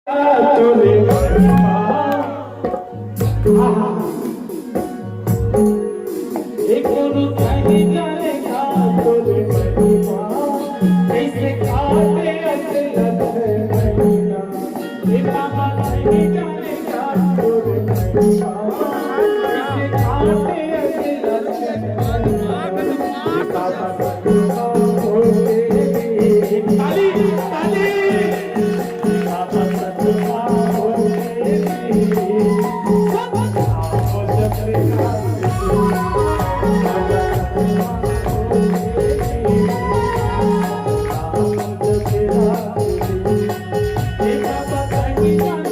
तोरे महिमा एक गुरु कहीं जानेगा तोरे महिमा कैसे खाते अकलत है महीना ये बाबा कहीं जानेगा तोरे महिमा कैसे खाते अकलत है महीना ये बाबा महिमा होते ताली ताली बाबा सदमा होते सब नाम जपरेगा Thank you.